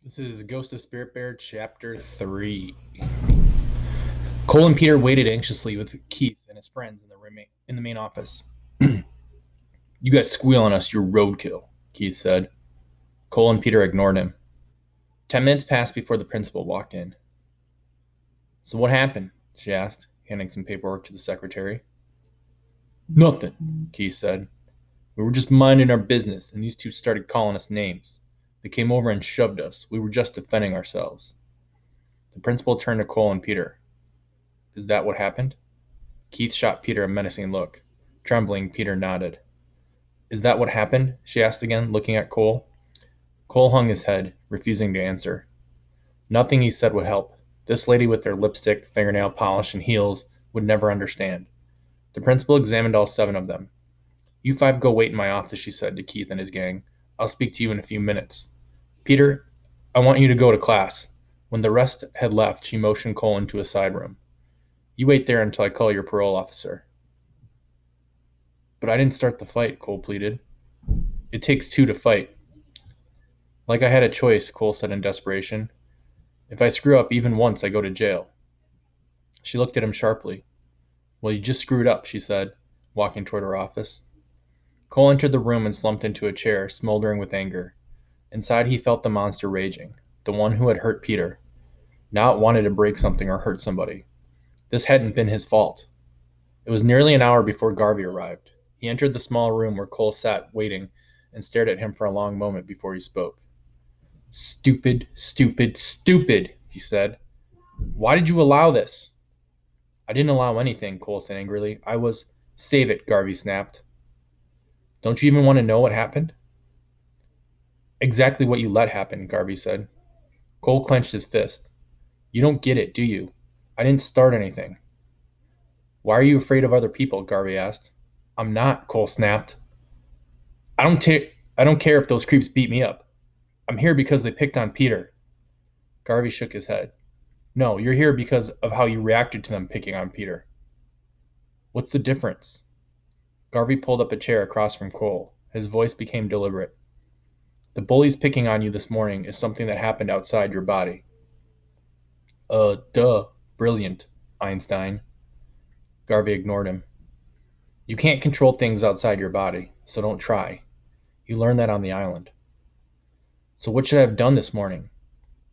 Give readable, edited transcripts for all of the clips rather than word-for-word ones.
This is Ghost of Spirit Bear, Chapter 3. Cole and Peter waited anxiously with Keith and his friends in the main office. You guys squeal on us, you're roadkill, Keith said. Cole and Peter ignored him. 10 minutes passed before the principal walked in. So what happened? She asked, handing some paperwork to the secretary. Nothing, Keith said. We were just minding our business, and these two started calling us names. They came over and shoved us. We were just defending ourselves. The principal turned to Cole and Peter. Is that what happened? Keith shot Peter a menacing look. Trembling, Peter nodded. Is that what happened? She asked again, looking at Cole. Cole hung his head, refusing to answer. Nothing he said would help. This lady with her lipstick, fingernail polish, and heels would never understand. The principal examined all 7 of them. You 5 go wait in my office, she said to Keith and his gang. I'll speak to you in a few minutes. Peter, I want you to go to class. When the rest had left, she motioned Cole into a side room. You wait there until I call your parole officer. But I didn't start the fight, Cole pleaded. It takes 2 to fight. Like I had a choice, Cole said in desperation. If I screw up even once, I go to jail. She looked at him sharply. Well, you just screwed up, she said, walking toward her office. Cole entered the room and slumped into a chair, smoldering with anger. Inside he felt the monster raging, the one who had hurt Peter. Now it wanted to break something or hurt somebody. This hadn't been his fault. It was nearly an hour before Garvey arrived. He entered the small room where Cole sat, waiting, and stared at him for a long moment before he spoke. Stupid, stupid, stupid, he said. Why did you allow this? I didn't allow anything, Cole said angrily. I was... Save it, Garvey snapped. Don't you even want to know what happened? Exactly what you let happen, Garvey said. Cole clenched his fist. You don't get it, do you? I didn't start anything. Why are you afraid of other people? Garvey asked. I'm not, Cole snapped. I don't care if those creeps beat me up. I'm here because they picked on Peter. Garvey shook his head. No, you're here because of how you reacted to them picking on Peter. What's the difference? Garvey pulled up a chair across from Cole. His voice became deliberate. The bullies picking on you this morning is something that happened outside your body. Duh. Brilliant, Einstein. Garvey ignored him. You can't control things outside your body, so don't try. You learned that on the island. So what should I have done this morning?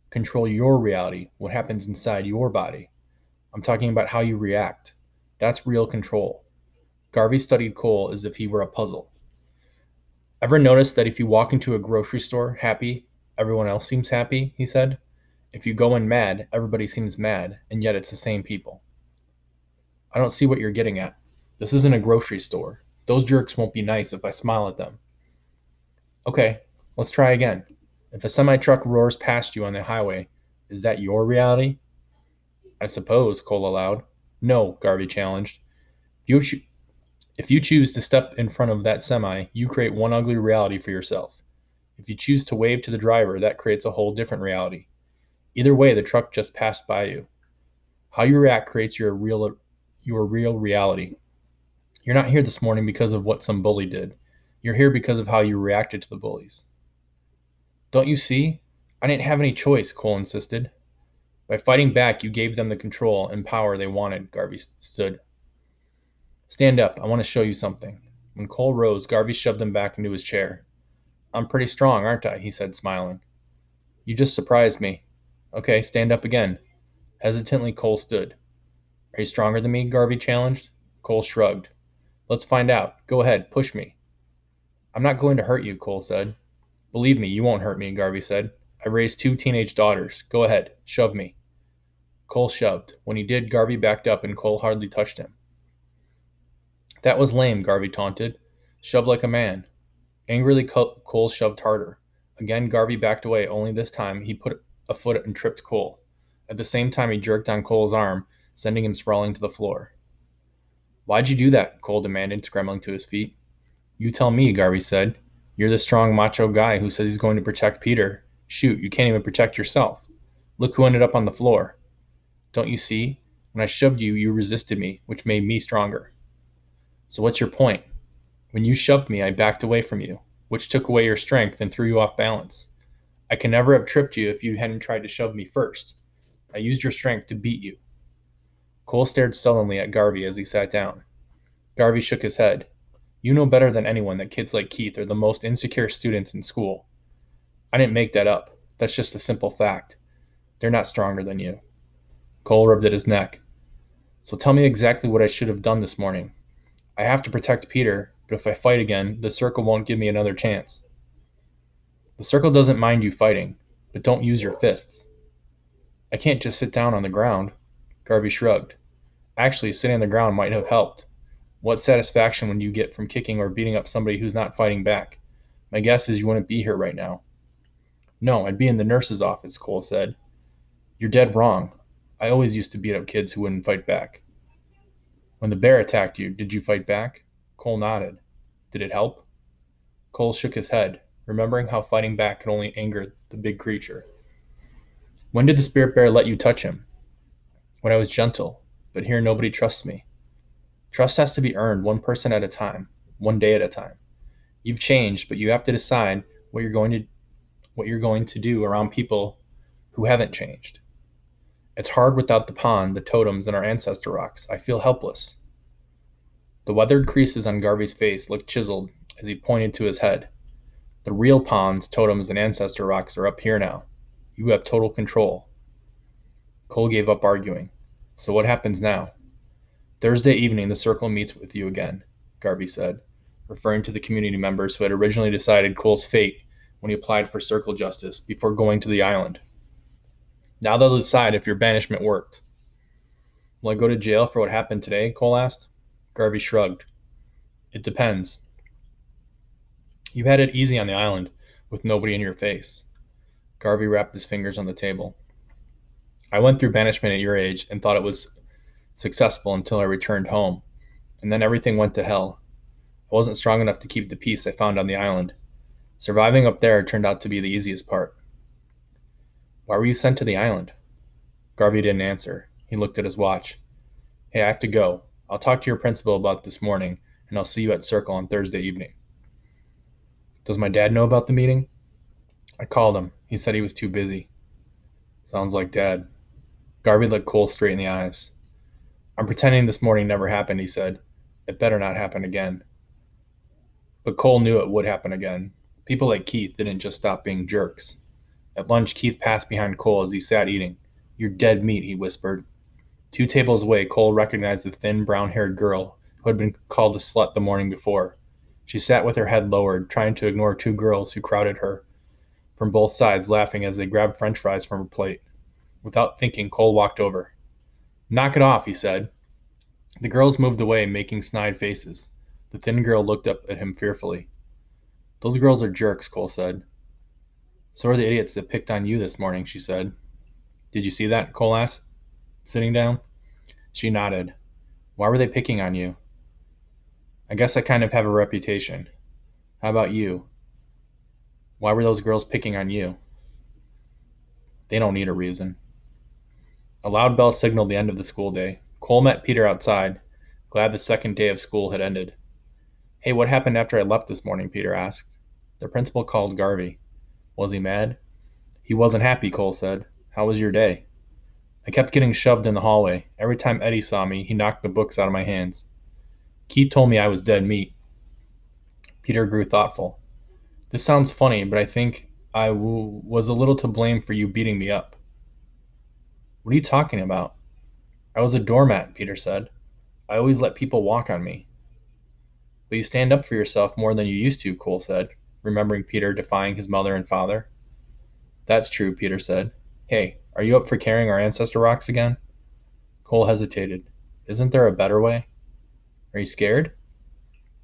Control your reality, what happens inside your body. I'm talking about how you react. That's real control. Garvey studied Cole as if he were a puzzle. Ever notice that if you walk into a grocery store happy, everyone else seems happy, he said. If you go in mad, everybody seems mad, and yet it's the same people. I don't see what you're getting at. This isn't a grocery store. Those jerks won't be nice if I smile at them. Okay, let's try again. If a semi-truck roars past you on the highway, is that your reality? I suppose, Cole allowed. No, Garvey challenged. If you choose to step in front of that semi, you create one ugly reality for yourself. If you choose to wave to the driver, that creates a whole different reality. Either way, the truck just passed by you. How you react creates your real reality. You're not here this morning because of what some bully did. You're here because of how you reacted to the bullies. Don't you see? I didn't have any choice, Cole insisted. By fighting back, you gave them the control and power they wanted, Garvey stood. Stand up, I want to show you something. When Cole rose, Garvey shoved him back into his chair. I'm pretty strong, aren't I? He said, smiling. You just surprised me. Okay, stand up again. Hesitantly, Cole stood. Are you stronger than me? Garvey challenged. Cole shrugged. Let's find out. Go ahead, push me. I'm not going to hurt you, Cole said. Believe me, you won't hurt me, Garvey said. I raised 2 teenage daughters. Go ahead, shove me. Cole shoved. When he did, Garvey backed up and Cole hardly touched him. That was lame, Garvey taunted. Shove like a man. Angrily, Cole shoved harder. Again, Garvey backed away, only this time he put a foot and tripped Cole. At the same time, he jerked on Cole's arm, sending him sprawling to the floor. Why'd you do that? Cole demanded, scrambling to his feet. You tell me, Garvey said. You're the strong, macho guy who says he's going to protect Peter. Shoot, you can't even protect yourself. Look who ended up on the floor. Don't you see? When I shoved you, you resisted me, which made me stronger. So what's your point? When you shoved me, I backed away from you, which took away your strength and threw you off balance. I can never have tripped you if you hadn't tried to shove me first. I used your strength to beat you. Cole stared sullenly at Garvey as he sat down. Garvey shook his head. You know better than anyone that kids like Keith are the most insecure students in school. I didn't make that up. That's just a simple fact. They're not stronger than you. Cole rubbed at his neck. So tell me exactly what I should have done this morning. I have to protect Peter, but if I fight again, the circle won't give me another chance. The circle doesn't mind you fighting, but don't use your fists. I can't just sit down on the ground. Garvey shrugged. Actually, sitting on the ground might have helped. What satisfaction would you get from kicking or beating up somebody who's not fighting back? My guess is you wouldn't be here right now. No, I'd be in the nurse's office, Cole said. You're dead wrong. I always used to beat up kids who wouldn't fight back. When the bear attacked you, did you fight back? Cole nodded. Did it help? Cole shook his head, remembering how fighting back could only anger the big creature. When did the spirit bear let you touch him? When I was gentle, but here nobody trusts me. Trust has to be earned one person at a time, one day at a time. You've changed, but you have to decide what you're going to do around people who haven't changed. It's hard without the pond, the totems, and our ancestor rocks. I feel helpless. The weathered creases on Garvey's face looked chiseled as he pointed to his head. The real ponds, totems, and ancestor rocks are up here now. You have total control. Cole gave up arguing. So what happens now? Thursday evening, the circle meets with you again, Garvey said, referring to the community members who had originally decided Cole's fate when he applied for circle justice before going to the island. Now they'll decide if your banishment worked. Will I go to jail for what happened today? Cole asked. Garvey shrugged. It depends. You had it easy on the island, with nobody in your face. Garvey wrapped his fingers on the table. I went through banishment at your age and thought it was successful until I returned home, and then everything went to hell. I wasn't strong enough to keep the peace I found on the island. Surviving up there turned out to be the easiest part. Why were you sent to the island? Garvey didn't answer. He looked at his watch. Hey, I have to go. I'll talk to your principal about this morning, and I'll see you at Circle on Thursday evening. Does my dad know about the meeting? I called him. He said he was too busy. Sounds like Dad. Garvey looked Cole straight in the eyes. I'm pretending this morning never happened, he said. It better not happen again. But Cole knew it would happen again. People like Keith didn't just stop being jerks. At lunch, Keith passed behind Cole as he sat eating. You're dead meat, he whispered. 2 tables away, Cole recognized the thin, brown-haired girl who had been called a slut the morning before. She sat with her head lowered, trying to ignore 2 girls who crowded her from both sides, laughing as they grabbed french fries from her plate. Without thinking, Cole walked over. Knock it off, he said. The girls moved away, making snide faces. The thin girl looked up at him fearfully. Those girls are jerks, Cole said. So are the idiots that picked on you this morning, she said. Did you see that? Cole asked, sitting down. She nodded. Why were they picking on you? I guess I kind of have a reputation. How about you? Why were those girls picking on you? They don't need a reason. A loud bell signaled the end of the school day. Cole met Peter outside, glad the second day of school had ended. Hey, what happened after I left this morning? Peter asked. The principal called Garvey. Was he mad? He wasn't happy, Cole said. How was your day? I kept getting shoved in the hallway. Every time Eddie saw me, he knocked the books out of my hands. Keith told me I was dead meat. Peter grew thoughtful. This sounds funny, but I think I was a little to blame for you beating me up. What are you talking about? I was a doormat, Peter said. I always let people walk on me. But you stand up for yourself more than you used to, Cole said, remembering Peter defying his mother and father. That's true, Peter said. Hey, are you up for carrying our ancestor rocks again? Cole hesitated. Isn't there a better way? Are you scared?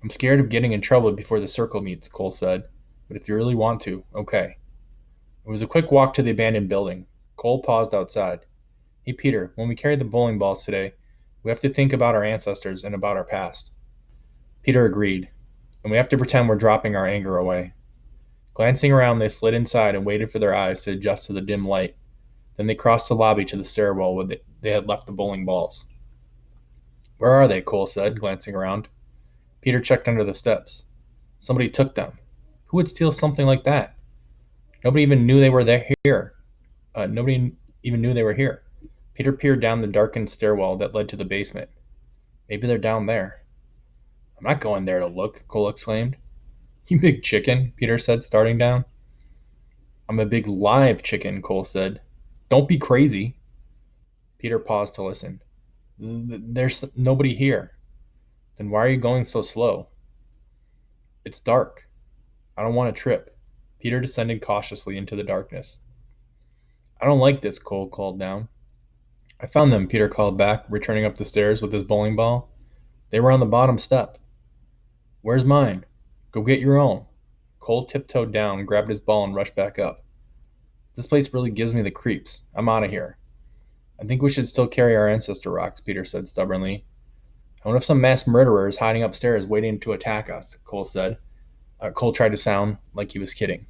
I'm scared of getting in trouble before the circle meets, Cole said. But if you really want to, okay. It was a quick walk to the abandoned building. Cole paused outside. Hey, Peter, when we carry the bowling balls today, we have to think about our ancestors and about our past. Peter agreed, and we have to pretend we're dropping our anger away. Glancing around, they slid inside and waited for their eyes to adjust to the dim light. Then they crossed the lobby to the stairwell where they had left the bowling balls. Where are they? Cole said, glancing around. Peter checked under the steps. Somebody took them. Who would steal something like that? Nobody even knew they were here. Nobody even knew they were here. Peter peered down the darkened stairwell that led to the basement. Maybe they're down there. I'm not going there to look, Cole exclaimed. You big chicken, Peter said, starting down. I'm a big live chicken, Cole said. Don't be crazy. Peter paused to listen. There's nobody here. Then why are you going so slow? It's dark. I don't want to trip. Peter descended cautiously into the darkness. I don't like this, Cole called down. I found them, Peter called back, returning up the stairs with his bowling ball. They were on the bottom step. Where's mine? Go get your own. Cole tiptoed down, grabbed his ball, and rushed back up. This place really gives me the creeps. I'm out of here. I think we should still carry our ancestor rocks, Peter said stubbornly. I wonder if some mass murderer is hiding upstairs waiting to attack us, Cole said. Cole tried to sound like he was kidding.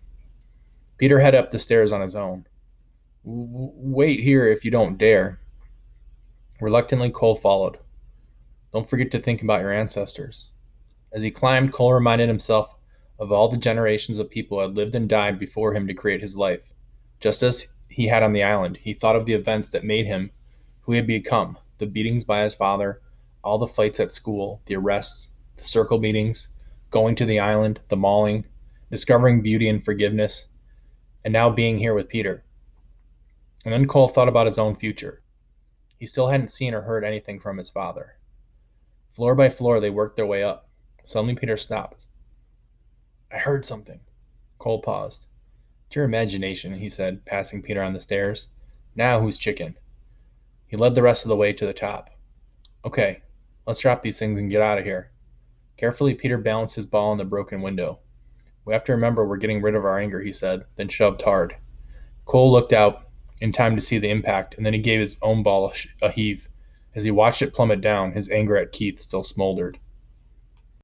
Peter headed up the stairs on his own. Wait here if you don't dare. Reluctantly, Cole followed. Don't forget to think about your ancestors. As he climbed, Cole reminded himself of all the generations of people who had lived and died before him to create his life. Just as he had on the island, he thought of the events that made him who he had become, the beatings by his father, all the fights at school, the arrests, the circle meetings, going to the island, the mauling, discovering beauty and forgiveness, and now being here with Peter. And then Cole thought about his own future. He still hadn't seen or heard anything from his father. Floor by floor, they worked their way up. Suddenly, Peter stopped. I heard something. Cole paused. It's your imagination, he said, passing Peter on the stairs. Now who's chicken? He led the rest of the way to the top. Okay, let's drop these things and get out of here. Carefully, Peter balanced his ball on the broken window. We have to remember we're getting rid of our anger, he said, then shoved hard. Cole looked out in time to see the impact, and then he gave his own ball a heave. As he watched it plummet down, his anger at Keith still smoldered.